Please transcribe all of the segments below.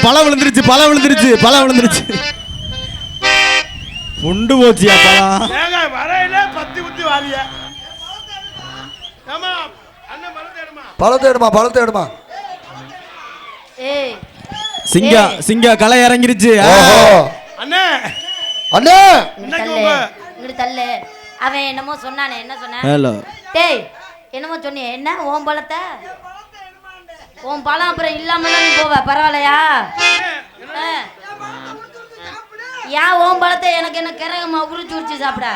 பழம் விழுந்துருச்சு புண்டு போச்சியா பழம் வரையில பத்தி குத்தி வாரிய பழத்தை எடுமா சிங்கா களை இறங்கிருச்சு அண்ணே இங்கிட்டு தள்ளு. அவன் என்னமோ சொன்னானே, என்ன சொன்ன? டேய் என்னமோ சொன்னியே, என்ன ஓம் பழத்தை உன் பழம் அப்புறம் இல்லாம தான் நீ போவ, பரவாயில்லையா? ஏன் ஓம் பழத்தை எனக்கு என்ன கிரகமா உரிச்சு சாப்பிட?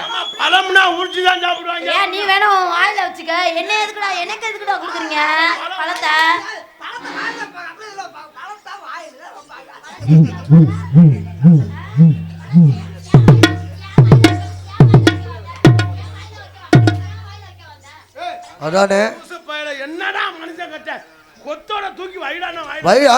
பழம்னா உரிச்சு தான் சாப்பிடுவாங்க. ஏன் நீ வேணும் வாயில வச்சுக்க, என்ன எதுக்குடா கொடுக்குறீங்க பழத்தை? அதானே என்னடா மனுஷன் கட்ட கொத்தோட தூக்கி வைடானா வையா.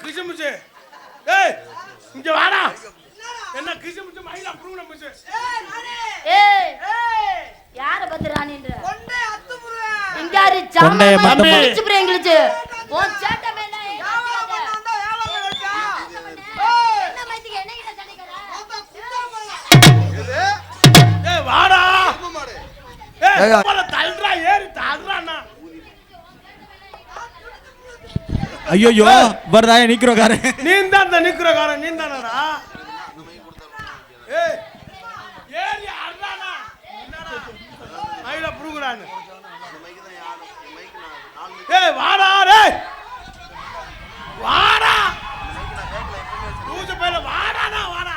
கிருஷ்ணமுச்சு இங்க வாடா. என்ன கிருஷ்ணமுச்சு மயிலா புருங்கன முச்சு. யார பத்திரானின்ற கொண்டே அத்து புருங்க இங்காரி சாம மடிச்சு பிரேங்கிச்சு ஓன் சேட்ட மேல யாவல பண்ணாண்டா யாவல வெச்சா. என்ன மைத்திக்கு என்ன கிட்ட சண்டைக்கடா வாடா போல தல்றா ஏறி தாடுறானா. ஐயோ வரதா நிக்கிறோகாரே நீந்தான்டா நிக்கிறோகாரே நீந்தானடா. ஏறி அறறானா என்னடா மயில புடுங்கறானே. வாடா வாடா லூசு பையல வாடானா வாடா.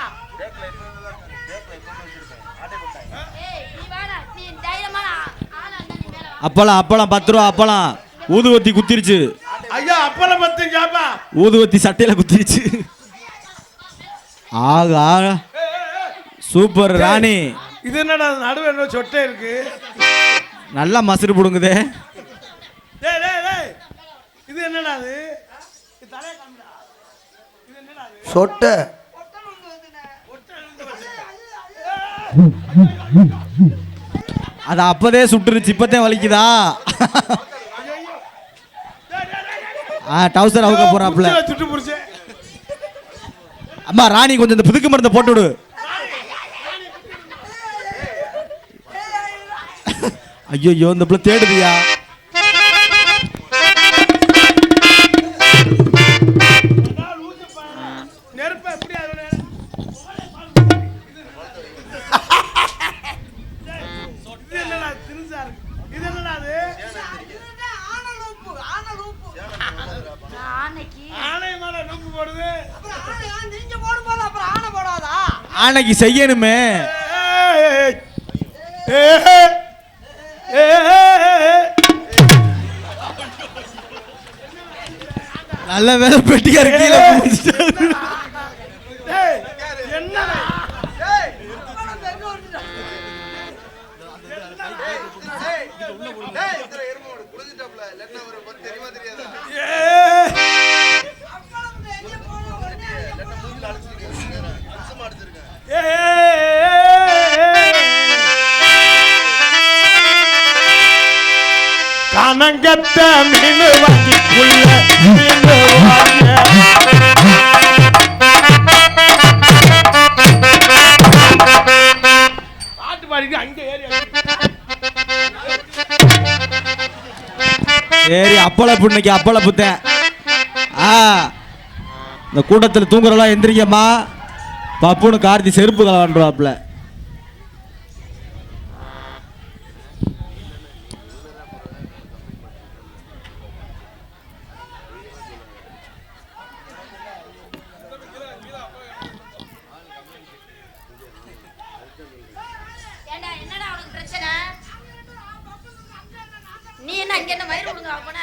நீ வாடா, நீ தைரியமான ஆளா இருந்தா நீ மேல வா. அப்பளம் 10 ரூபா அப்பளம் ஊதுவத்தி குத்திருச்சு. ஐயா அப்பளம் 10 ஜாபா ஊதுவத்தி சட்டையில குத்திருச்சு. ஆகா சூப்பர் ராணி. இது என்னடா நடுவே என்ன சொட்டை இருக்கு, நல்லா மசுறு புடுங்குதே. டேய் டேய் டேய் இது என்னடா இது தலை காமிடா. இது என்னடா இது சொட்டை அது அப்பதே சுட்டுருச்சு, இப்பதே வலிக்குதா? டவுசர் அவுக்க போறாப்ல. அம்மா ராணி கொஞ்சம் இந்த புதுக்கு மருந்தை போட்டு விடு. ஐயோ இந்த பிள்ளை தேடுதியா? ஆனைக்கு செய்யணுமே. நல்ல வேலை பெட்டிக்கார கீழே கனங்கத்த மீன் வாங்கிக்குள்ள பாட்டு பாடிட்டு அங்க ஏறி அப்பள புண்ணைக்கு அப்பள புத்தேன். இந்த கூட்டத்தில் தூங்குறலாம் எந்திரிக்கம்மா. பப்புன்னு கார்த்தி செருப்பு கலவான்றாப்ல. நீ என்ன இங்க என்ன வயிறு உடுங்க போன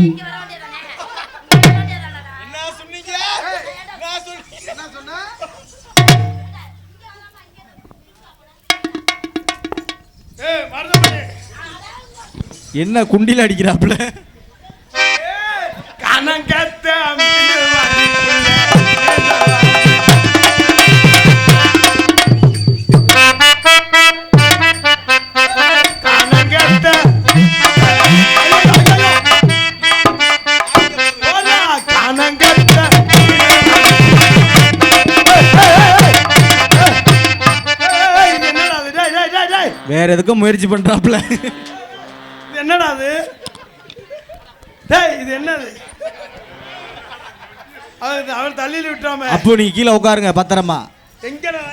இங்க வர வேண்டியதானே? என்ன சொன்னீங்க? என்ன சொன்ன? ஏய் மறந்துட்டே. என்ன குண்டில அடிக்கிறாப்புல? கணங்கத்த வேற எதுக்கும் முயற்சி பண்றாப்புல. என்னடா அது? டேய் இது என்னது? அவன் தள்ளில விட்டாம. அப்போ நீ கீழே உட்காருங்க பத்திரமா. எங்கடா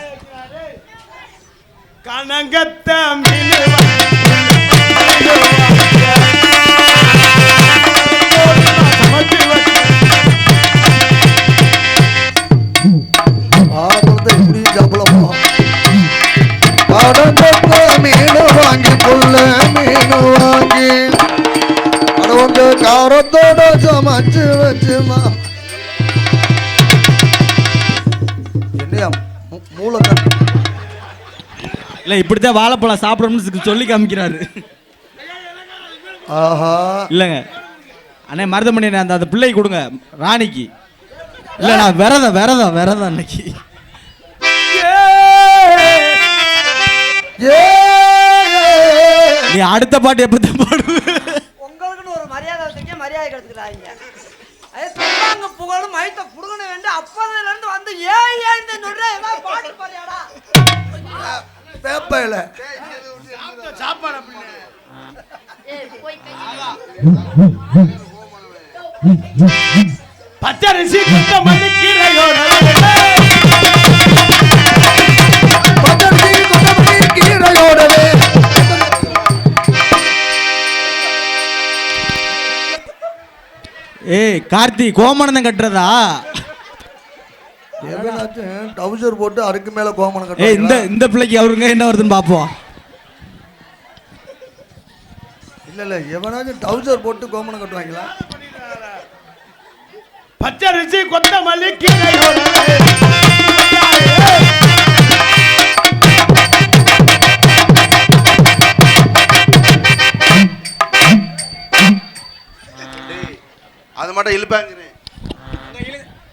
கணங்கத்த மீனு மீன் வாங்கி கொள்ள மீன் வாங்கி உங்க காரத்தோட சமைச்சு வச்சுமா. என்னையா மூலக்கன் இல்ல இப்படித்தான் வாழைப்பழம் சாப்பிடணும்னு சொல்லி காமிக்கிறாரு. ஆஹா இல்லைங்க அண்ணே மருதமணி அந்த பிள்ளை கொடுங்க ராணிக்கு. இல்ல நான் விரதம் அன்னைக்கு. நீ அடுத்த பாட்டு எப்ப பாடு? உங்களுக்குன்னு ஒரு மரியாதை வச்சுக்க, மரியாதை எடுத்துக்கிறாங்க. அது சொன்னாங்க புகழும் மைத்த புடுங்கன வேண்டிய அப்பதுல இருந்து வந்து ஏன் சொல்ற ஏதாவது பாட்டு பாடியாடா பேப்பையில சாப்பாடு அப்படி பச்சரிசி குத்த மண்ணு கீரையோட கீரையோடவே ஏய் கார்த்தி கோமணம் கட்டுறதா? டவுசர் போட்டு அதுக்கு மேல கோமணம் கட்டுறா. ஏய் இந்த பிள்ளைக்கு அவருங்க என்ன வருதுன்னு பாப்போம். இல்ல எவனாச்சும் டவுசர் போட்டு கோமணம் கட்டுவாங்களா? பச்சரிசி கொத்தமல்லி கீரையோட அது மட்டும் இழுப்பாங்க.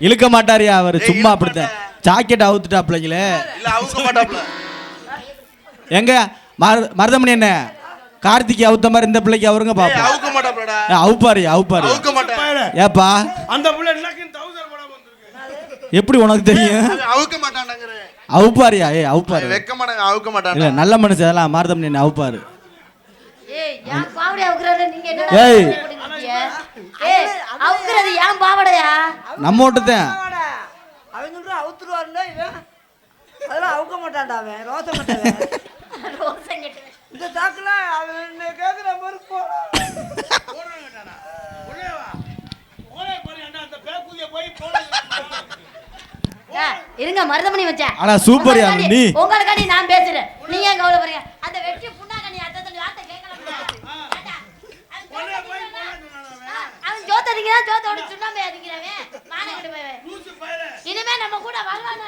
இழுக்க மாட்டாரியா அவர், சும்மா அப்படித்தான் ஜாக்கெட் அவுத்துட்டாப்லங்களே. இல்ல அவுக்க மாட்டாப்ல. எங்க மருதமணி என்ன கார்த்திக் அவுத்த மாதிரி இந்த பிள்ளைக்கு அவருங்க பாப்போம். அவுக்க மாட்டாப்லடா. அவுப்பாரு அவுக்க மாட்டான். ஏப்பா அந்த புள்ள என்னக்கு 1000 போடாம வந்திருக்கு. எப்படி உனக்கு தெரியும்? அவுக்க மாட்டான்ங்கற. அவுப்பாரியா? ஏய் அவுப்பாரு. வெக்க மாட்டாங்க, அவுக்க மாட்டான். இல்ல நல்ல மனுஷன் அதெல்லாம் மருதமணி என்ன அவுப்பாரு. ஏய் ஏன் பாவடை அவுக்குறத நீங்க என்னடா ஏய் பண்ணிட்டீங்க? ஏய் அவுக்குறது ஏன் பாவடையா? நம்ம ஓட்டதான். அவன் சொல்ற அவுத்துருவாருடா இவன். அதெல்லாம் அவுக்க மாட்டான்டா அவன். ரோச மாட்டான். ரோசம் கெட்டவன். இந்த தாக்குல அவன் கேக்குற மாதிரி போடா. போறாங்கடா. உள்ளே வா. ஓரே போறீ அண்ணா அந்த பேக்குதிய போய் போடுங்க. இருங்க மருதமணி மச்சான். அட சூப்பர் யா நீ. உங்களுக்காண்டி நான் பேசுறேன். நீங்க ஏன் கவலைப்படுறீங்க? அந்த வெட்டி புண்ணாக்கண்ணி அத்தனை வார்த்தை கேட்கலாம். ஒரே போய் போறானே. அவன் ஜோத்ததிங்கனா ஜோத்தோட சுண்ணாம்பே அதிங்கறவே. மானகடி போய். லூசு பையலே. இனிமே நம்ம கூட வாழ்வானா?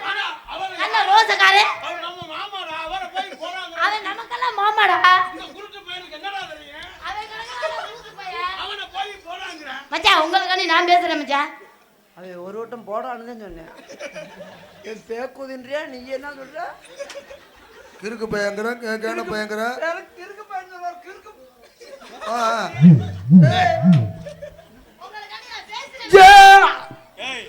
அவன் நல்ல ரோசக்காரே. அவன் நம்ம மாமாடா. அவரை போய் போறாங்க. அவன் நமக்கெல்லாம் மாமாடா. இந்த குருட்டு பையனுக்கு என்னடா தெரியும்? அவன் கணக்கான லூசு பையன். அவனை போய் போறாங்கற. மச்சான் உங்களுக்காண்டி நான் பேசுறேன் மச்சான். அவன் ஒரு வட்டம் போடான்னு தான் சொன்னேன். என் பேக்குதின்றியா நீ என்ன சொல்ற? கிறுக்கு பயங்கர கேன பயங்கர கிறுக்கு பையன் சொல்றாரு கிறுக்கு. உங்களுக்காண்டி நான் பேசுறேன். ஏய்.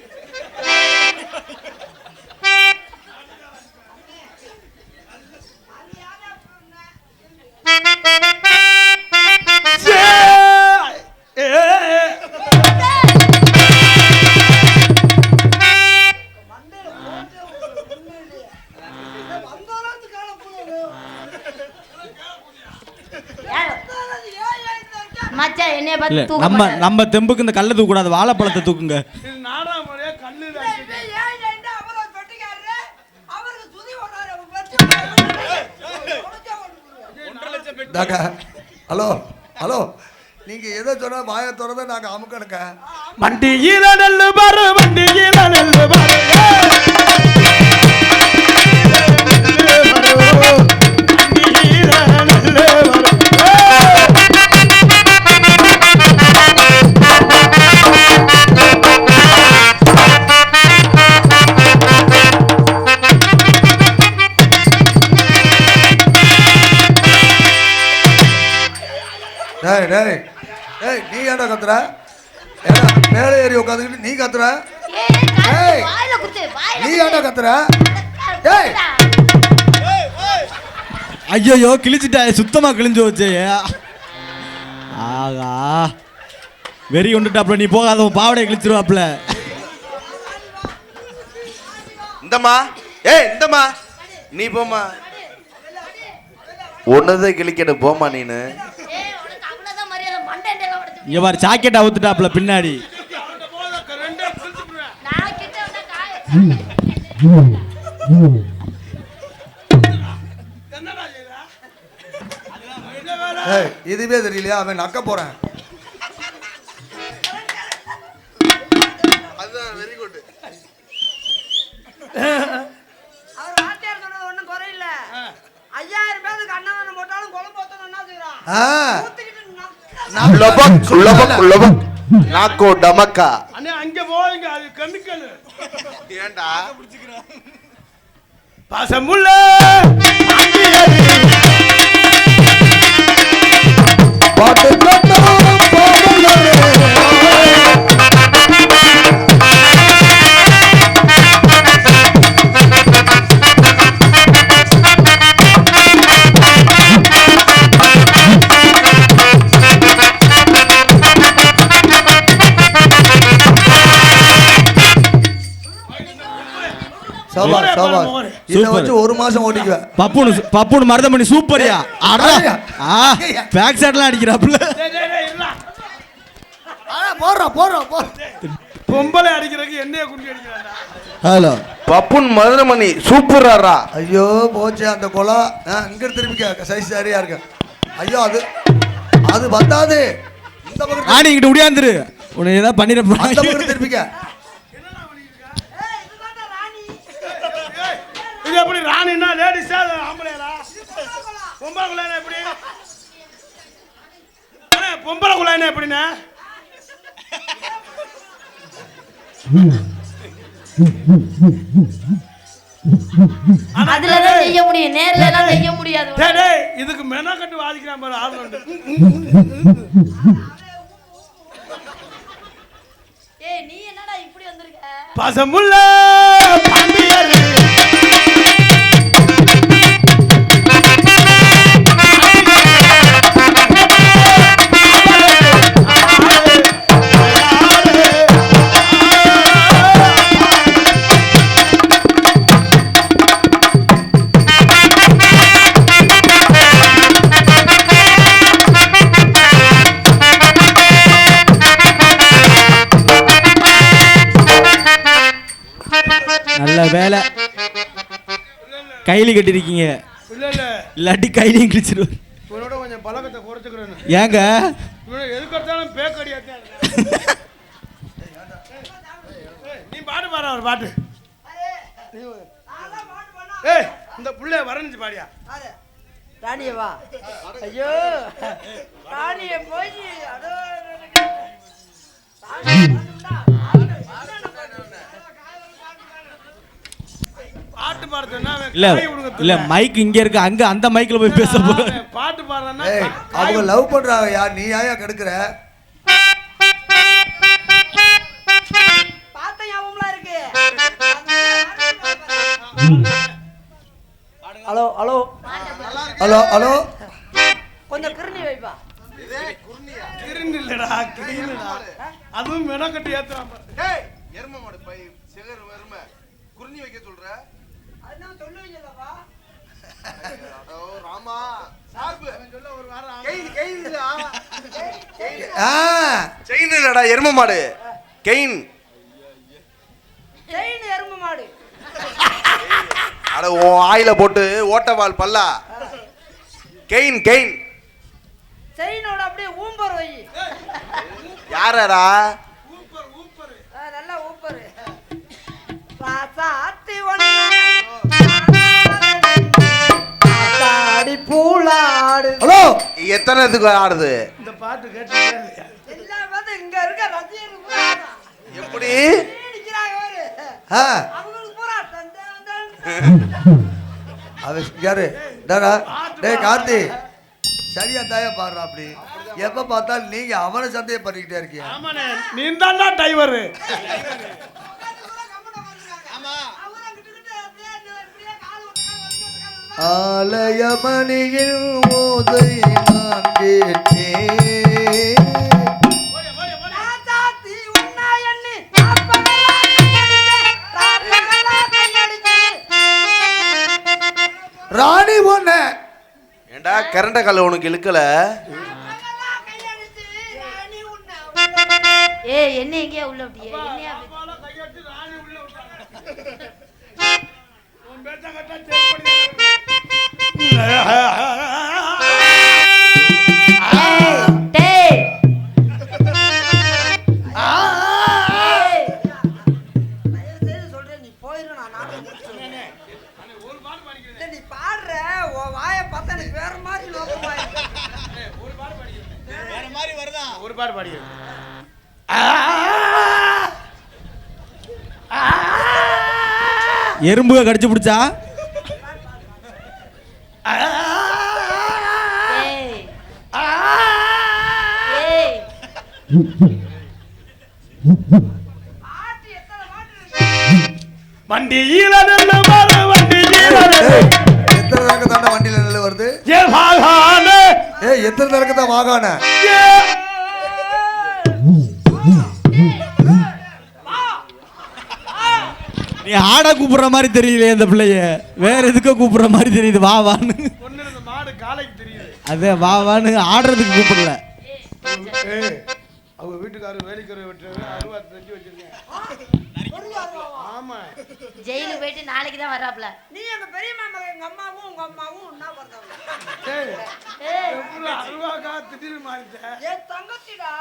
மச்சான் என்னைய பார்த்து இல்ல தூக்க நம்ம மாட்டாரு. நம்ம தெம்புக்கு இந்த கல்ல தூக்க கூடாது, வாழைப்பழத்தை தூக்குங்க. இது நாடா முறையா கல்லு ஹலோ ஹலோ நீங்க எதை சொன்னா வாயை திறந்தா நாங்க அமுக்கணுங்க. வண்டியில நெல்லு பாரு, வண்டியில நெல்லு பாரு. வண்டியில நெல்லு பாரு. டேய் டேய் டேய் நீ ஏன்டா கத்துற? ஏடா மேலே ஏறி உட்காந்துக்கிட்டு நீ கத்துற? ஏய் வாயில குத்து வாயில நீ ஏன்டா கத்துற? டேய் ஐயோ கிழிச்சிட்டா, சுத்தமா கிழிஞ்சு வச்சே. ஆகா வெறி கொண்டுட்டாப்ல, நீ போகாத, உன் பாவடையை கிழிச்சிருவாப்ல. இந்தம்மா இந்தம்மா நீ போம்மா, ஒன்னதான் கிழிக்கணும் போம்மா நீனு. ஏய் உனக்கு அவ்வளவுதான் மரியாதை, மண்டேண்டல உடைச்சு. இங்க பாரு ஜாக்கெட் அவுத்துட்டாப்ல பின்னாடி. நான் கிட்ட வந்தா காய. ஏய் இதுவே தெரியலையா? அவன் நக்க போறேன். அதுதான் வெரி குட். அவர் வாத்தியார் சொன்னது ஒண்ணும் குறையில்ல. 5000 பேருக்கு அன்னதானம் போட்டாலும் குழம்பு ஊத்தணும் என்ன செய்யறான்? ஆ ஊத்திக்கிட்டு நாக்கோ டமக்கா. அண்ணே அங்க போவீங்க, அது கெமிக்கல். ஏன்டா பாசமுள்ள பாட்டு கட்டா பாடுங்களே. சபா சபா இதை வச்சு 1 மாசம் ஓட்டிக்குவேன். பப்புனு மருதமணி சூப்பரியா. பேக் ஷாட்லாம் அடிக்கிறாப்ல. போடுறா போடுறா போ. பொம்பளை அடிக்கிறதுக்கு என்னைய குண்டி அடிக்கிறான்டா. ஹலோ பப்புன் மதுரமணி சூப்பராரா. ஐயோ போச்சு அந்த குளம். இங்க திரும்பிக்க சைஸ் சரியா இருக்கு. ஐயோ அது அது பத்தாது. இந்த பக்கம் ராணி இங்கிட்ட உடையாந்துரு, உன்னை ஏதாவது பண்ணிட அந்த போறாங்க. பக்கம் திரும்பிக்க. இது எப்படி ராணின்னா லேடிஸா ஆம்பளையா? பொம்பளை குழாயினா எப்படி? பொம்பளை குழாயினா எப்படின்னா? அதுலதான் செய்ய முடியும், நேர்ல எல்லாம் செய்ய முடியாது. டேய் டேய் இதுக்கு மெனா கட்டு வாதிக்கிறான் பாரு ஆள் வந்து. ஏய் நீ என்னடா இப்படி வந்திருக்க? பாசமுள்ள பாண்டியர் நல்ல வேலை கைலி கட்டிருக்கீங்க, இல்ல இல்ல இல்லாட்டி கைலியும் கிழிச்சிருவாரு. இவனோட கொஞ்சம் பழக்கத்தை குறைச்சுக்கிறேன்னு. ஏங்க இவனை எதுக்கு எடுத்தாலும் பேக்கடியாத்தான். நீ பாட்டு பாரு, அவர் பாட்டு. ஏய் இந்த புள்ளைய வரணிச்சு பாடியா. ராணிய வா. ஐயோ ராணிய போய் அதோ பாட்டு பாட சொன்னா அவன் இல்ல காய் உடுங்க இல்ல தில்ல. மைக் இங்க இருக்கு, அங்க அந்த மைக்ல போய் பேச போற. அவன் பாட்டு பாடுறான்னா ஏய் அவங்க லவ் பண்றாங்க. யார் நீ ஏயா கெடுக்கிற? பார்த்த ஞாபகம்லாம் இருக்கு. ஹலோ ஹலோ ஹலோ ஹலோ கொஞ்சம் கிருணி வைப்பா. கிரீன் இல்லடா கிரீன்டா. அதுவும் மெனா கட்டி ஏத்துறான் பாரு. டேய் எருமை மாடு பை சிகர் எருமை குருணி வைக்க சொல்ற. அதான் சொல்லுவீங்கல்லப்பா. அடோ ராமா சார்பு சொல்ல ஒரு வாரம் கெயின்டா. ஆ செயின் இல்லடா எருமை மாடு கெயின். செயின் எருமை மாடு. அட ஓ ஆயில போட்டு ஓட்டவால் பல்லா கெயின் கெயின். செயினோட அப்படியே ஊம்பர் வை. யாரடா? ஊப்பர் ஊப்பர். நல்லா ஊப்பர். ராசாத்தி ஒண்ணு ஆத்தாடி பூளாடு. ஹலோ எத்தனைத்துக்கு ஆடுது? இந்த பாட்டு கேட்டீங்களா இல்லையா? எல்லாம் வந்து இங்க இருக்க ரசிகர்கள் பூரா ஆடுறான். எப்படி? அடிக்கிறாங்க பாரு. ஆ அவங்களுக்கு பூரா தந்த அவ யாரு? டேடா டேய் கார்த்தி சரியா தாயா பாடுறா அப்படி எப்ப பார்த்தாலும் நீங்க அவனை சந்தேகம் பண்ணிக்கிட்டே இருக்கீங்க. ஆமாண்ணே நீ தான்டா டிரைவர். ஆலயமணியில் ஓதை நான் கேட்டேன். ராணி பொண்ண ஏண்டா கரண்ட கால உனக்கு இழுக்கல? ஏய் என்ன எங்கேயா உள்ள விட்டியே? என்னையா கையெடுத்து ராணி உள்ள விட்டாங்க. உன் பேச்ச கட்டா செக் பண்ணி. டேய் சொல்றேன் நீ போயிரு நான் நாடகம் முடிச்சிடுறேன். ஒரு பாட்டு பாடிக்கிறேன். நீ பாடுற உன் வாயை பார்த்தா எனக்கு வேற மாதிரி லோகமாய் ஒரு பாட்டு பாடிக்கிறேன். வேற மாதிரி வருதா? ஒரு பாட்டு பாடிக்கிறேன். எறும்புக கடிச்சு பிடிச்சா ஏய் ஏய் வண்டியில நெல்லு வர வண்டியில நெல்லு. எத்தனை தடவை தாண்ட வண்டியில நெல்லு வருது? ஏ வாகானே. எத்தனை தடவை தான் வாகான? நீ ஆட கூப்பிடுற மாதிரி தெரியலையே இந்த பிள்ளைய, வேற எதுக்கோ கூப்பிடுற மாதிரி தெரியுது. வா வான்னு ஒண்ணு இந்த மாடு காலைக்கு தெரியுது. அதே வா வான்னு ஆடுறதுக்கு கூப்பிடல. ஏய் அவங்க வீட்டுக்காரர் வேலைக்கு விட்டுறாரு. அருவா செஞ்சு வச்சிருக்கேன். ஆமா ஜெயிலுக்கு போயிட்டு நாளைக்கு தான் வர்றாப்ல. நீ எங்க பெரியம்மா மகன் எங்க அம்மாவும் உங்க அம்மாவும் ஒண்ணா பிறந்தவங்க. ஏய் ஏய் எப்படி அருவாக்கா திடீர்னு மாறிட்ட? என் தங்கச்சிடா.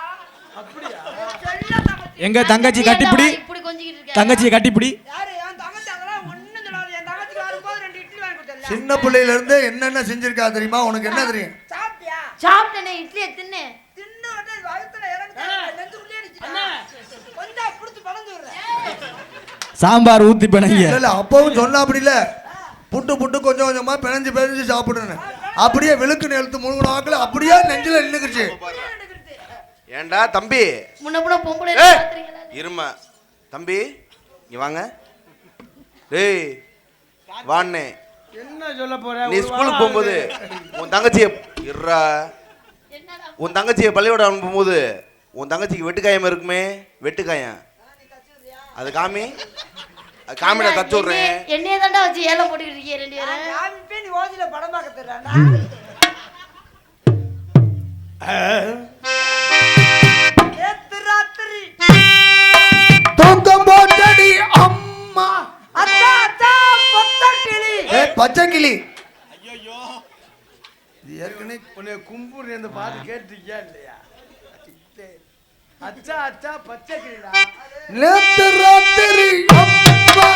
அப்படியா? செல்ல தங்கச்சி. எங்க தங்கச்சி கட்டிப்பிடி, இப்படி கொஞ்சிக்கிட்டு இருக்க. தங்கச்சியை கட்டிப்பிடி. யாரு என் தங்கச்சி? அதெல்லாம் ஒண்ணும் சொல்லாது. என் தங்கச்சி வரும்போது 2 இட்லி வாங்கி கொடுத்தல. சின்ன பிள்ளையில இருந்து என்னென்ன செஞ்சிருக்கா தெரியுமா? உனக்கு என்ன தெரியும்? சாப்பிட்டியா? சாப்பிட்டனே இட்லியை தின்னு. தின்னு வந்து வயித்துல இறங்குது. நெஞ்சுக்குள்ளே நிக்குதா? கொஞ்சம் புடிச்சு பறந்து விடுறேன். சாம்பார் ஊத்தி பிணைங்க. இல்ல அப்பவும் சொன்னா அப்படி இல்ல, புட்டு புட்டு கொஞ்சம் கொஞ்சமா பிணைஞ்சு பிணைஞ்சு சாப்பிடுன்னு. அப்படியே விழுக்கு எழுத்து முழுங்கின வாக்குல அப்படியே நெஞ்சில நின்னுக்குச்சு. ஏண்டா தம்பி முன்ன புள்ள பொம்பளை ஏய், பாத்துறீங்களா? இருமா தம்பி இங்க வாங்க. டேய் வாண்ணே, என்ன சொல்ல போற? நீ ஸ்கூலுக்கு போகும்போது உன் தங்கச்சியை இருறா, என்னடா உன் தங்கச்சியை பள்ளியோட அனுப்பும்போது உன் தங்கச்சிக்கு வெட்டுக்காயம் இருக்குமே, வெட்டுக்காயம் அது காமி, அது காமிட தச்சு விட்றேன். என்னைய தாண்டா வச்சு ஏல போட்டுக்கிட்டு இருக்கீங்க ரெண்டு பேரும். காமிப்பே நீ ஓசில படம் பார்க்க தெரியறா? நேத்து ராத்திரி தூக்கம் போட்டடி அம்மா. அத்தா அத்தா பத்த கிளி. பச்சை கிளி. இது ஏற்கனவே உன்னை கும்பூர் இந்த பாட்டு கேட்டிருக்கியா இல்லையா? அச்சா அச்சா பச்சை கிளிடா. நேத்து ராத்திரி அம்மா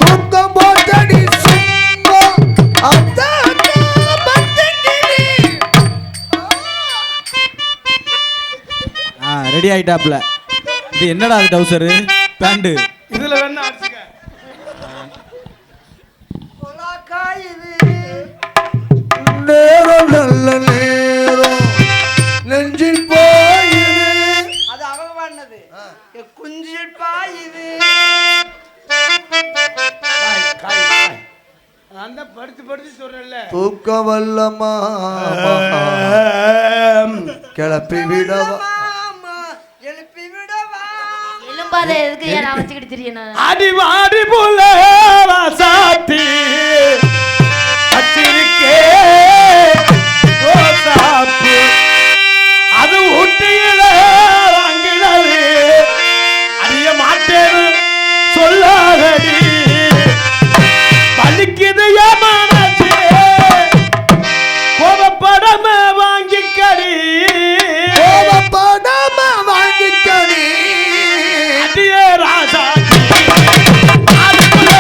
தூக்கம் போட்டடி சும்மா. அத்தா அத்தா பச்சை கிளி. ரெடி ஆயிட்டாப்ல. இது என்னடா அது டவுசரு பேண்ட்? இதுல வேணா அடிச்சுக்க. கொலாக்கா இது. நேரம் நல்ல நேரம் நெஞ்சில் போயிரு. அது அவங்க பண்ணது. குஞ்சில் பாயுது. நான் தான் படுத்து படுத்து சொல்றேன்ல. தூக்க வல்லமா கிளப்பி விடவா. மாமா எழுப்பி விடவா. எலும்பாத எதுக்கு ஏன் நான் வச்சுக்கிட்டு தெரியணும்? அடிவாடி புள்ள ராசாத்தி வச்சிருக்கே ரோசாப்பு, அது ஊட்டியில வாங்கினது அறிய மாட்டேன்னு சொல்லாதடி. பலிக்குது ஏமானது கோபப்படாம வாங்கிக்கடி. கோபப்படாம வாங்கிக்கடி. அடியே ராசாத்தி அதுக்குள்ளே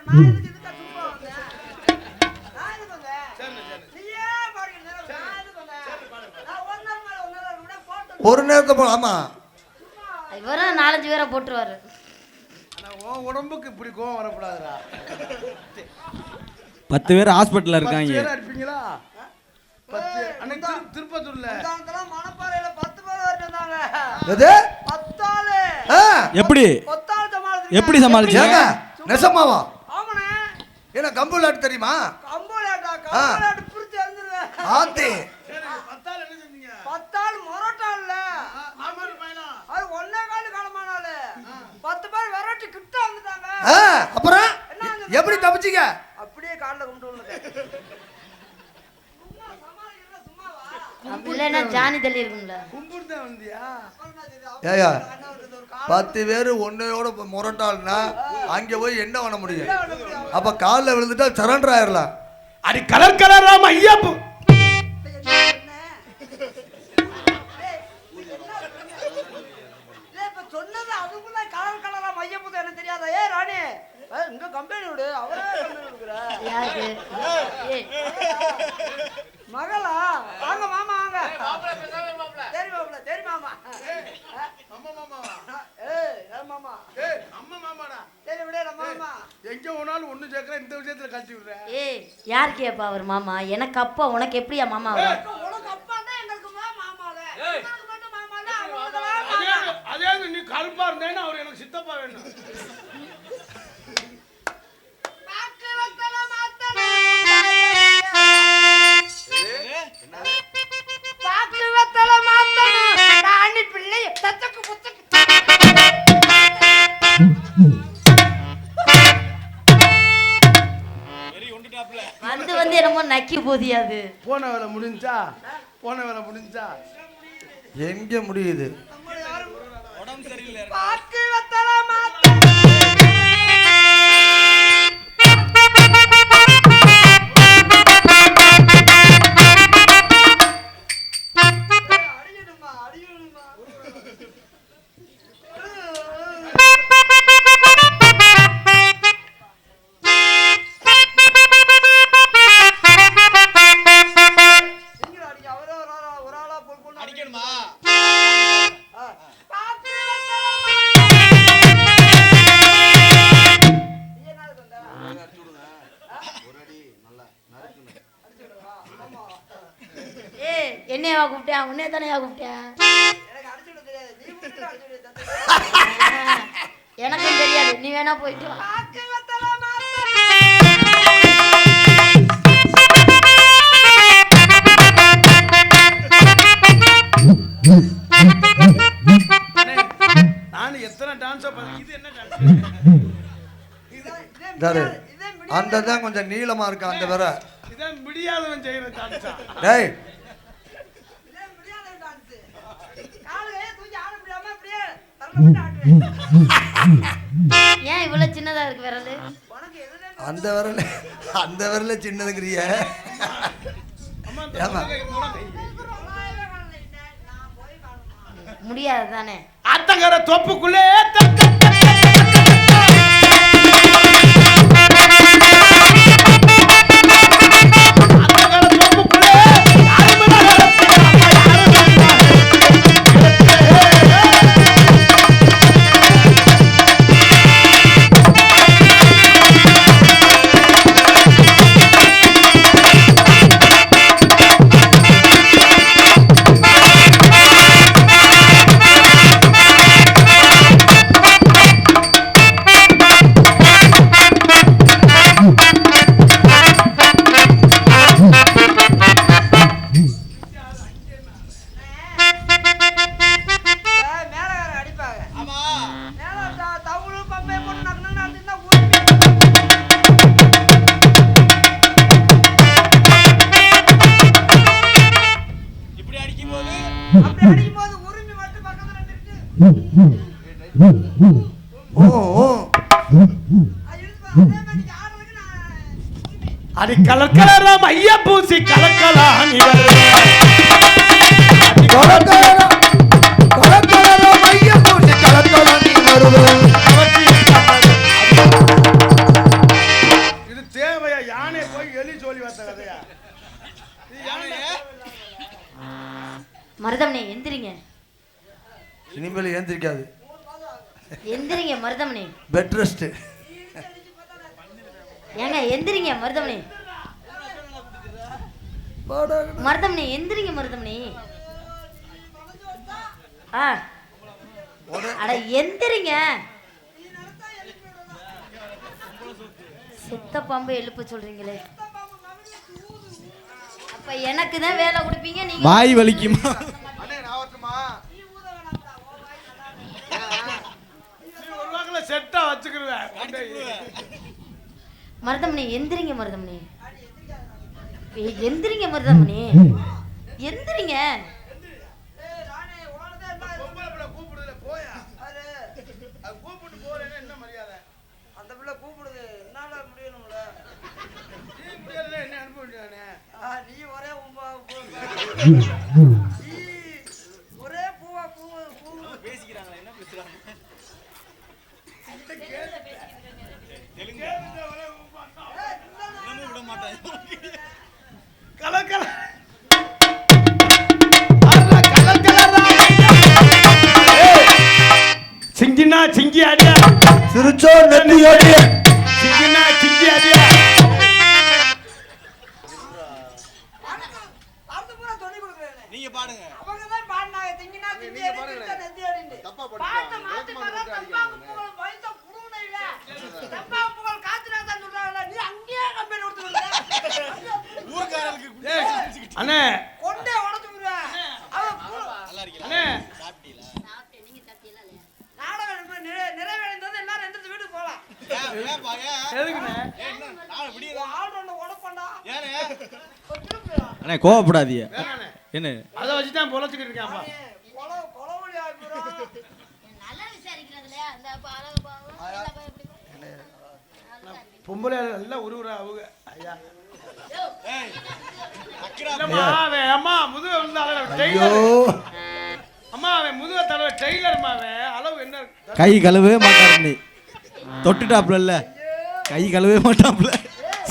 நான் எதுக்கு இதுக்கா சும்மா வந்தேன்? நான் எதுக்கு வந்தேன்? நீயே பாடுங்க, நான் எதுக்கு வந்தேன்? நான் ஒரு நாள் மேல ஒரு நாள் கூட போட்டு ஒரு நேரத்தை ஆமா இவரும் 4-5 பேரை போட்டுருவாரு. ஆனா உன் உடம்புக்கு இப்படி கோவம் வரக்கூடாதுடா. 10 பேர் ஹாஸ்பிட்டல்ல இருக்காங்க. பேரா இருப்பீங்களா? 10 அன்னைக்கு திருப்பத்தூர்ல முந்தானத்தெல்லாம் மணப்பாறையில 10 பேர் வரைக்கும் வந்தாங்க. எது 10 ஆளு. எப்படி 10 ஆள் சமாளிச்சு. எப்படி சமாளிச்சீங்க? ஏங்க நெசமாவா ஆமாண்ணே. ஏன்னா கம்பு விளையாட்டு தெரியுமா? கம்போலாட்டா கம்போலாட்டு பிரிச்சு எழுந்துருவேன். ஆத்தி 10 ஆள் என்ன செஞ்சீங்க? 10 ஆள் மொரட்டா இல்ல. ஆமாரு பையனா. அது ஒன்னே கால் காலமானாலு 10 பேர் விரட்டி கிட்ட வந்துட்டாங்க. அப்புறம் என்ன ஆகுது? எப்படி தப்பிச்சீங்க? அப்படியே கால்ல கும்பிட்டு விழுந்தேன். சும்மா சமாளிக்கிறத சும்மாவா? அப்படி இல்லைன்னா ஜானி தள்ளி இருக்கும்ல. கும்பிட்டு தான் வந்தியா? ஏயா 10 பேர் ஒன்னையோட முரட்டாள்னா அங்க போய் என்ன பண்ண முடியும்? அப்ப காலில் விழுந்துட்டா சரண்டர் ஆயிரலாம். அடி கலர் கலராம ஐயாப்பு. சொன்னது அதுக்குள்ள கலர் கலரா மையப்புது எனக்கு தெரியாதா? ஏ ராணி இங்க கம்பெனி விடு, அவரே கம்பெனி விடுற யாருக்கு? ஏய், மகளா? வாங்க மாமா வாங்க. சரி மாமா சரி மாமா. அம்மா மாமாவா? ஏய் மாமா. ஏய் அம்மா மாமாடா. சரி விடு நம்ம மாமா. எங்க ஓனாலும் ஒண்ணு சேர்க்கற இந்த விஷயத்துல கட்டி விடுற. ஏய், யாருக்கு அப்பா அவர் மாமா? எனக்கு அப்பா, உனக்கு எப்படியா மாமா வரும்? உனக்கு அப்பா தான் எங்களுக்கு மாமாவே. உனக்கு மட்டும் மாமா தான், அவங்களுக்கெல்லாம் மாமா. அதே நீ கருப்பா இருந்தேன்னா அவர் எனக்கு சித்தப்பா வேணும். பாக்கு வத்தல மாத்தனே. பாக்கு வத்தல மாத்தனே. ராணி பிள்ளை தச்சக்கு புத்தக்கு. வந்து என்னமோ நக்கி போதியாது. போன வேலை முடிஞ்சா? போன வேலை முடிஞ்சா? எங்க முடியுது? பாக்கு வத்தல மாத்தனே. என்னையவா கூப்பிட்டேன்? உன்னே தானேயா கூப்பிட்டேன்? எனக்கும் தெரியாது, நீ வேணா போயிட்டு வா. நான் எத்தனை டான்ஸ் இது என்ன டான்ஸ்? அந்த தான் கொஞ்சம் நீளமா இருக்கு அந்த வேற. இதான் முடியாதவன் செய்யற டான்ஸா? டேய் ஏன் இவ்வளவு சின்னதா இருக்கு விரலு? அந்த விரல சின்னதுங்கிறிய. முடியாது தானே? அத்தங்கர தொப்புக்குள்ளே அடி கலர் கலரா மைய பூசி கலக்கலா நீ நாளைக்கு மேலே ஏந்திரிக்காது. எந்திரிங்க மருதமணி. Bed rest. ஏங்க எந்திரிங்க மருதமணி. மருதமணி எந்திரிங்க மருதமணி. அட எந்திரிங்க. செத்த பாம்பு எழுப்ப சொல்றீங்களே. அப்ப எனக்கு தான் வேலை கொடுப்பீங்க நீங்க. வாய் வலிக்குமா? செட்டா வச்சுக்கிருவேன். மருதமணி எந்திரிங்க மருதமணி. எந்திரிங்க மருதமணி. எந்திரிங்க. அந்த பிள்ளை கூப்பிடுது. என்னால முடியணும்ல. என்ன அனுப்பிட்டானே நீ ஒரே ஒரே பூவா பூ பேசிக்கிறாங்களா? என்ன பேசுறாங்க? சிங்கினா சிங்கி அடியா. சிரிச்சோ நெத்தி ஓடிய. சிங்கினா சிங்கி அடியா. நீங்க பாடுங்க. அவங்க தான் பாடுனாங்க. திங்கினா திங்கி அடிச்சு நெத்தி அடின்னு. பாட்டு மாத்தி பாடுறா. தம்பாக்கு புகழ் வைத்த புடுனையில. தம்பாக்கு புகழ் காத்துனா தான் சொல்றாங்க. நீ அங்கேயே கம்பெனி கொடுத்துருங்க. ஊர்காரருக்கு அண்ணே கொண்டே உடைச்சு விடுவேன். அவன் அண்ணே நாடகம் நிறைவேறிந்தது எல்லாரும் எந்திரிச்சு வீட்டுக்கு போலாம். எதுக்குண்ணே? ஆள் ஒண்ணு உடப்பண்டா. அண்ணே கோவப்படாதீங்க. வேணாண்ணே. என்ன அதை வச்சுதான் பொழைச்சிக்கிட்டு இருக்கான்ப்பா. கொலவழி ஆகிடும். நல்லா விசாரிக்கிறதுலையா அந்த பொம்பளை நல்லா உருவுறா அவங்க. ஐயா இல்லம்மா, அவன் அம்மா முதுக விழுந்த அளவு டெய்லர். அம்மா அவன் முதுக தடவை டெய்லர்மா. அவன் அளவு என்ன? கை கழுவே மாட்டாரு நீ. தொட்டுட்டாப்ல இல்ல, கை கழுவே மாட்டாப்ல.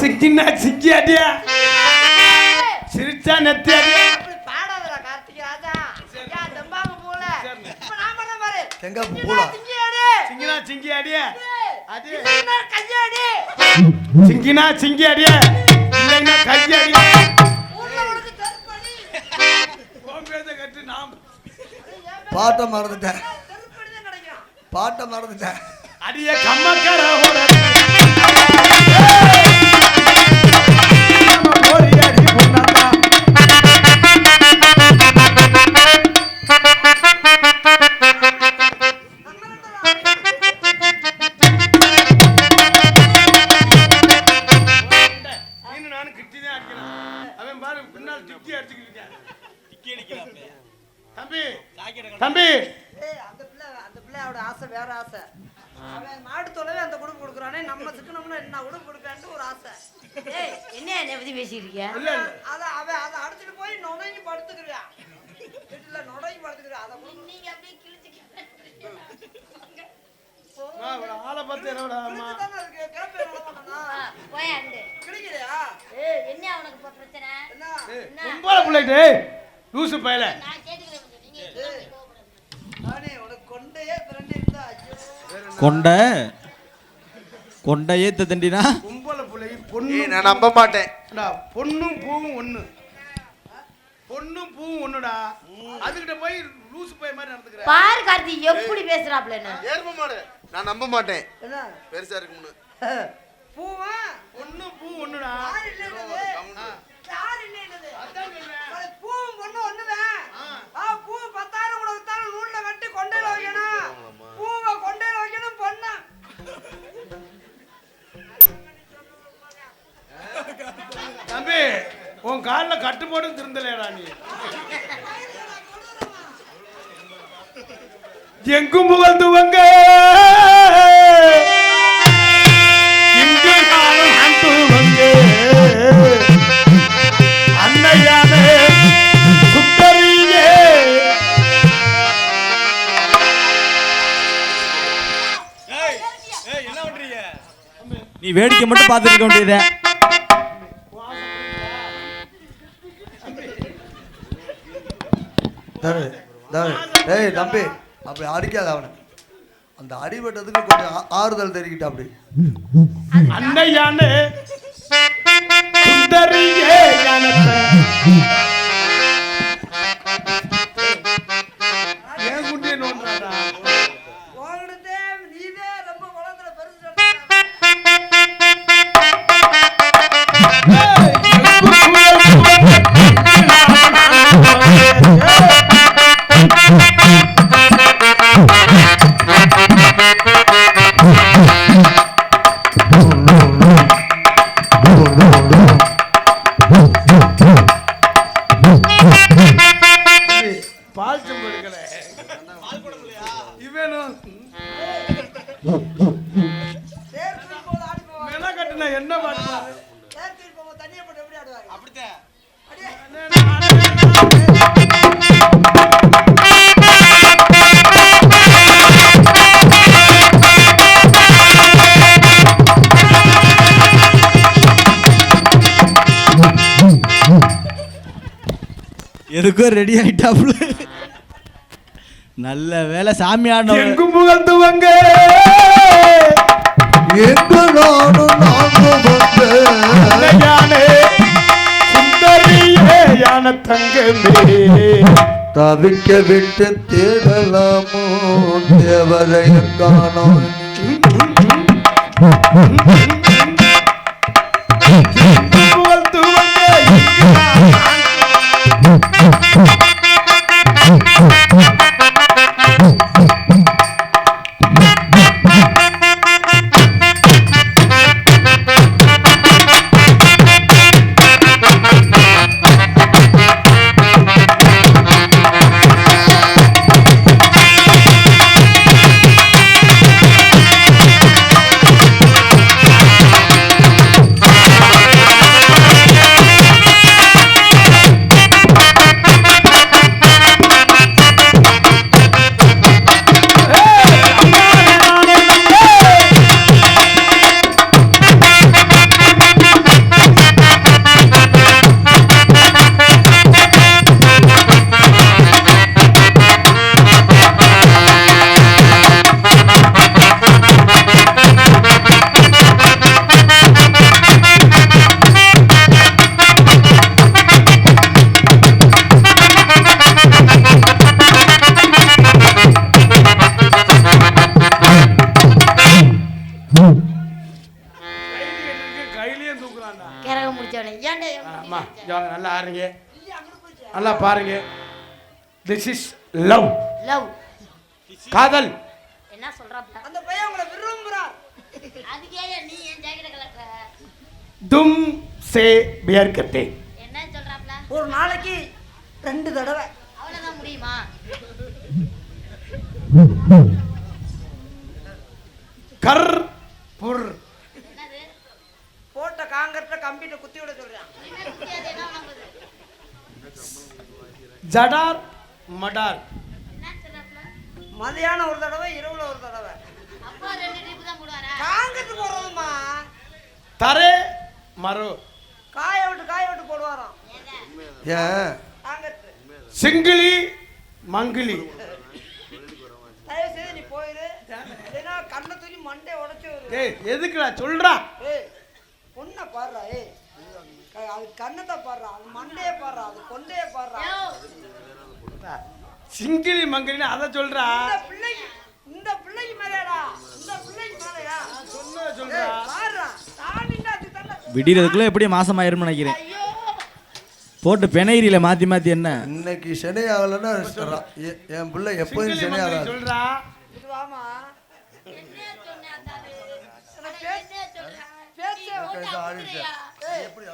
சிக்கினா சிக்கி அடியா. சிரிச்சா நெத்தி அடியா. அப்படி பாடாதடா கார்த்திக் ராஜா. யா தம்பாக்கு போல. இப்ப நான் பண்ண பாரு. செங்காப்பு பூலா. திங்கி அடி. சிங்கினா சிங்கி அடியா. அடி. இல்லைன்னா கையை அடி. சிங்கினா சிங்கி அடியா. இல்லைன்னா கையை அடியா. ஊர்ல உனக்கு தெருப்படி. கோம்பேத கட்டு நாம். பாட்டை மறந்துட்டேன். தெருப்படி தான் கிடைக்கும். பாட்டை மறந்துட்டேன். அடிய கம்மக்கார ஓட. ஓடி அடி பொண்ணாடா. நீனு நானும் கிட்டிதான் அடிக்கணும். அவன் பாரு பின்னால் டிக்கி அடிச்சுக்கிட்டு இருக்கான். தம்பி தம்பி ஏய் அந்த பிள்ளையோட ஆசை வேற ஆசை. அவன் மாடு தொலைவே அந்த குடும்பம் கொடுக்குறானே. நம்ம சிக்கனம்னா என்ன உடுப்பு கொடுப்பேன்ட்டு ஒரு ஆசை. ஏய் என்ன என்னை பத்தி பேசிட்டு இருக்கியா? இல்ல இல்ல அவன் அதை அடிச்சுட்டு போய் நுழைஞ்சு படுத்துக்கிறான். வீட்டுல நுழைஞ்சு படுத்துக்கிறான். அதை கொடுக்க நீங்க அப்படியே கிழிச்சு ஆளை பார்த்து என்னோட அம்மா தானே இருக்கு. கேப்பேன் போயாண்டு. கிடைக்கலையா? ஏய் என்ன அவனுக்கு இப்ப பிரச்சனை? என்ன பொம்பளை பிள்ளைட்டு லூசு பயல. நான் கேட்டுக்கிறேன். நீங்க நானே உனக்கு கொண்டையே திரண்டு இருந்தா ஐயோ. கொண்டை ஏத்த தண்டினா பொம்பளை பிள்ளை பொண்ணு. நான் நம்ப மாட்டேன். பொண்ணும் பூவும் ஒண்ணு. பொண்ணும் பூவும் ஒண்ணுடா. அதுகிட்ட போய் லூசு பய மாதிரி நடந்துக்கிற. பாரு கார்த்தி எப்படி பேசுறாப்ல என்ன? ஏற்ப மாடு. நான் நம்ப மாட்டேன். என்ன பெருசா இருக்கும்னு. பூவா பொண்ணும் பூ ஒண்ணுடா. யார் இல்லைன்னது? யார் இல்லைன்னது? அதான் சொல்றேன். பூவும் பொண்ணு ஒண்ணுதான். பூ 10,000 கூட வித்தாலும் நூல்ல கட்டி கொண்டையில வைக்கணும். பூவை கொண்டையில வைக்கணும். பொண்ணு தம்பி உன் காலில் கட்டு போட்டு திருந்தலையடா நீ. எங்கும் புகழ்ந்துவங்க எங்கும் காலம் அன்புவங்க அன்னையான சுத்தரியே. நீ வேடிக்கை மட்டும் பார்த்துருக்க வேண்டியதே. ஏய் தம்பி அப்படி அடிக்காத அவனை. அந்த அடிபட்டதுக்கு கொஞ்சம் ஆறுதல் தெரிவிக்கிட்ட அப்படி. அன்னையானே சுந்தரியே ஞானத்தை ஏன் குண்டியை நோண்டாடா? உன்கிட்டே நீதே ரொம்ப குளத்துல பெருசு பால் செம்பு எடுக்கல இவனும் சேர்த்து போது ஆடி போவாங்க. மென கட்டுன என்ன பாட்டு சேர்த்து போகும்போது தண்ணியை போட்டு எப்படி ஆடுவாங்க? அப்படித்தான் அடியே. எதுக்கோ ரெடி ஆயிட்டாப்புல. நல்ல வேலை சாமி ஆடின. எங்கும் புகழ்ந்துவங்க எங்கு நானும் யானே சுந்தரியே யான தங்கமே தவிக்க விட்டு தேடலாமோ தேவரையும் காணோம். புகழ்ந்துவங்க கையிலேயே தூக்குறான்டா. கிறக முடிச்சவனே ஏன்டா ஆமா ஜாங்க நல்லா ஆடுறீங்க, நல்லா பாருங்க. திஸ் இஸ் லவ், லவ் காதல். என்ன சொல்றாப்ல? அந்த பையன் உங்களை விரும்புறான். அதுக்கே நீ ஏன் ஜாக்கெட் கலக்குற? தும் சே பியர் கத்தே. என்ன சொல்றாப்ல? ஒரு நாளைக்கு 2 தடவை அவ்வளவுதான் முடியுமா? கர் புர். என்னது? போட்ட காங்கிரட்ல கம்பிட்ட குத்தி விட சொல்றான். என்ன முடியாது, என்ன வாங்குது? ஜடார் மடார். என்ன சொல்றாப்ல? மதியானம் ஒரு தடவை, இரவுல ஒரு தடவை. அப்பா 2 ட்ரிப் தான் போடுவாரா? காங்கிரட் போடுறதுமா தரே மரோ. காய விட்டு போடுவாராம் ஏன் காங்கிரட். சிங்கிளி மங்கிலி. தயவு செய்து நீ போயிரு, இல்லைன்னா கண்ணை தூக்கி மண்டே உடைச்சு வரும். ஏய் எதுக்குடா சொல்றா? ஏய் பொண்ணை பாடுறா, ஏய் அது கண்ணத்தை பாடுறா, அது மண்டையை பாடுறா, அது கொண்டையை பாடுறா. யோ, சிங்கிளி மங்கிலின்னு அதை சொல்றா. இந்த பிள்ளைக்கு மேலேடா, இந்த பிள்ளைக்கு மேலையா சொன்ன சொல்றா. பாடுறா தானின்னா அது தானே. விடிறதுக்குள்ள எப்படி மாசம் ஆயிரும்னு நினைக்கிறேன். ஐயோ போட்டு பெனைரியில மாத்தி மாத்தி என்ன இன்னைக்கு சனி ஆகலைன்னா என் பிள்ளை எப்போதும் சிங்கிளி சனி மங்கிலி ஆகாது. சொல்றா. இது வாமா என்ன சொன்ன அந்த ஆளு? எனக்கு என்ன சொல்ற? பேச்சு நீ போட்டு அமுக்குறியா?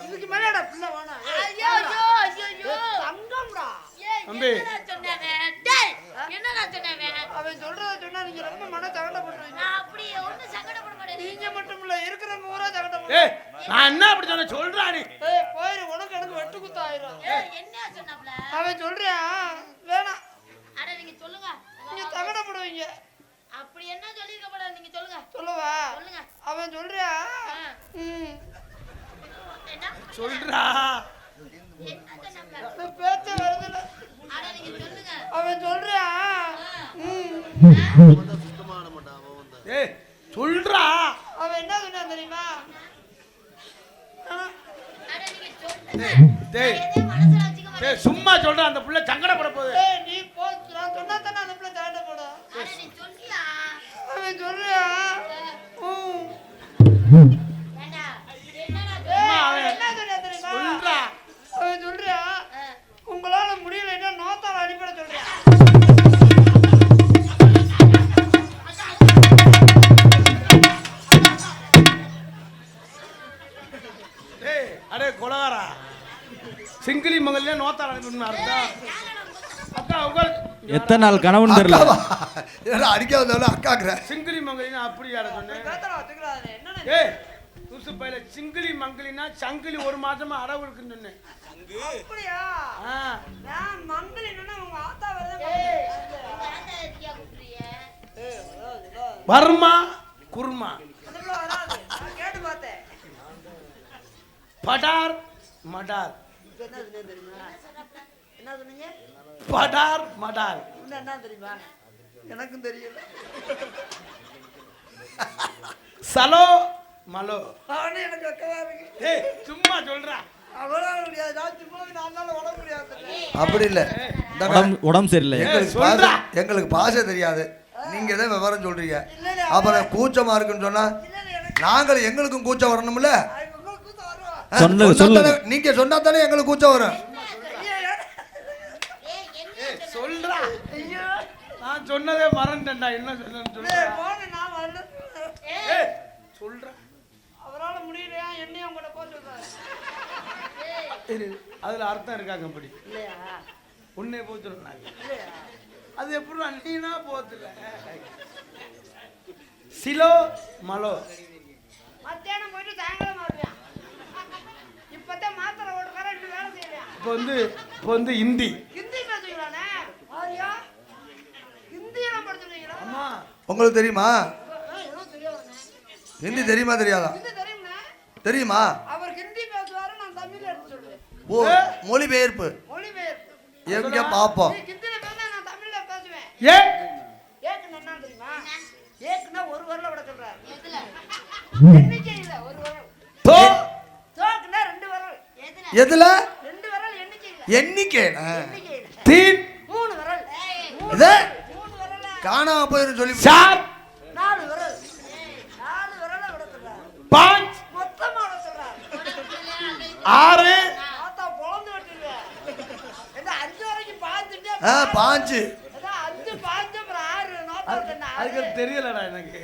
இதுக்கு மேலேடா பிள்ளை வேணாம். ஐயோ ஐயோ ஐயோ தங்கம்டா. ஏய், தம்பி. என்னடா சொன்னானே? டேய், என்னடா சொன்னானே? அவன் சொல்றத சொன்னா நீங்க ரொம்ப மன சங்கடப்படுறீங்க. நான் அப்படி ஒண்ணும் சங்கடப்பட மாட்டேன். நீங்க மட்டும் இல்ல, இருக்கிறவங்க ஊரா ஏய் சங்கடப்படுறீங்க. நான் என்ன அப்படி சொன்ன சொல்றா நீ. ஏய் போயிரு, உனக்கு எனக்கு வெட்டு குத்து ஆயிரும். ஏய், என்ன சொன்னாப்ல? அவன் சொல்றான் வேணாம், அட நீங்க சொல்லுங்க. நீங்க சங்கடப்படுவீங்க. அப்படி என்ன சொல்லிருக்க போறாரு, நீங்க சொல்லுங்க. சொல்லுவா சொல்லுங்க. அவன் சொல்றான் என்ன சொல்றா. என்ன சொன்னாப்ல? இந்த பேச்ச வருதுல. அட நீங்க சொல்லுங்க. அவன் சொல்றான் டேய் எதையும் மனசுல வச்சுக்க மாட்டேன். டேய் சும்மா சொல்றேன் அந்த புள்ள சங்கடப்பட போகுது. ஏய், நீ போ, நான் சொன்னா தானே அந்த பிள்ளை சங்கடப்படும். அட, நீ சொல்லியா? அவன் சொல்றியா? ஏண்டா, என்னடா ஏய், அம்மா, அவன் என்ன சொல்றியா தெரியுமா? சொல்றா. அவன் சொல்றியா? உங்களால முடியலைன்னா நோத்தால அடிப்பட சொல்றியா? டேய் அடே கொலகாரா சிங்கிளி மங்கல்ல நோத்தால அனுப்பணும் அர்த்தம். அக்கா உங்களுக்கு எத்தனை நாள் கனவுன்னு தெரியல. அக்காவா? ஏடா அடிக்க வந்தாலும் அக்காக்குற. சிங்கிளி மங்கலினா அப்படி யார சொன்னேன்? கேத்தரா வச்சுக்கிறானே, என்னன்னு ஏய் தூசு பையில சிங்கிளி மங்கலினா சங்கிலி ஒரு மாசமா அடவு இருக்குன்னு சொன்னேன். அப்படியா? ஆ நான் மங்களின்னா உங்க ஆத்தா வரதான் தாத்தா எதுக்கியா கூப்பிடுறிய? வர்மா குர்மா அதுக்குள்ள வராது. நான் கேட்டு பார்த்தேன். படார் மடார் இப்ப என்ன சொன்னீங்க தெரியுமா? என்ன சொன்னீங்க? படார் மடார் இன்னும் என்ன தெரியுமா? எனக்கும் தெரியல. சலோ மலோ. அவனே எனக்கு அக்கவா இருக்கு. ஏய் சும்மா சொல்றா. அவனால முடியாது. நான் சும்மா நானால உட முடியாது. அப்படி இல்ல. உடம்பு சரியில்லை. எங்களுக்கு சொல்றா. எங்களுக்கு பாஷை தெரியாது. நீங்க தான் விவரம் சொல்றீங்க. இல்ல, அப்புறம் கூச்சமா இருக்குன்னு சொன்னா நாங்கள் எங்களுக்கும் கூச்சம் வரணும்ல. உங்களுக்கு வரும். சொல்லு, சொன்னா சொல்லு. தானே- நீங்க சொன்னா தானே எங்களுக்கு கூச்சம் வரும். ஏய் சொல்றா. ஐயோ நான் சொன்னதே மறந்துட்டேன்டா. என்ன சொன்னேன்னு சொல்றா. ஏய், போன நான் வரல. ஏய் சொல்றா. அவரால முடியலையா? என்னையும் அவங்க கூட போக சொல்றாரு. இரு, அதுல அர்த்தம் இருக்காங்க அப்படி. இல்லையா? உன்னை போக சொல்றாங்க. இல்லையா? அது எப்படி நீனா போத்துல சிலோ மலோ. மத்தியானம் போயிட்டு சாயங்காலம் வருவியா? இப்பதான் மாத்திரை ஓடுக்கார இன்னும் வேலை செய்யலையா? இப்போ வந்து ஹிந்தி. ஹிந்தி பேசுவீங்களாண்ணே? ஆரியா? ஹிந்தியெல்லாம் படிச்சிருக்கீங்களா? அம்மா உங்களுக்கு தெரியுமா? ஏதோ தெரியாதுண்ணே. ஹிந்தி தெரியுமா தெரியாதா? ஹிந்தி தெரியும்ண்ணே. தெரியுமா? அவர் ஹிந்தி பேசுவாரு, நான் தமிழ்ல எடுத்து சொல்றேன். ஓ மொழிபெயர்ப்பு மொழிபெயர்ப்பு. எங்க பாப்போம். நீ ஹிந்தியில பேசினா நான் தமிழ்ல பேசுவேன். ஏ ஏக்குன்னா என்ன தெரியுமா? ஏக்குன்னா ஒரு வரல விட சொல்றாரு. எதுல? எண்ணிக்கை இல்ல, ஒரு வரல். தோ தோக்குன்னா ரெண்டு வரல். எதுல? ரெண்டு வரல் எண்ணிக்கை இல்ல. எண்ணிக்கை எண்ணிக்கை இல்ல. தீன் மூணு வரல். இது மூணு வரல. காணாம போயிரு சொல்லி சார் நாலு வரல். நாலு வரல விட சொல்றாரு. பாஞ்ச் மொத்தமா விட சொல்றாரு. ஆறு ஆத்தா பொழந்து வெட்டிடுவேன். என்ன 5 வரைக்கும் பாஞ்சுட்டே பாஞ்சு அதான் 5 பாஞ்சு அப்புறம் 6 நோத்தா சொன்னா அதுக்கு தெரியலடா எனக்கு.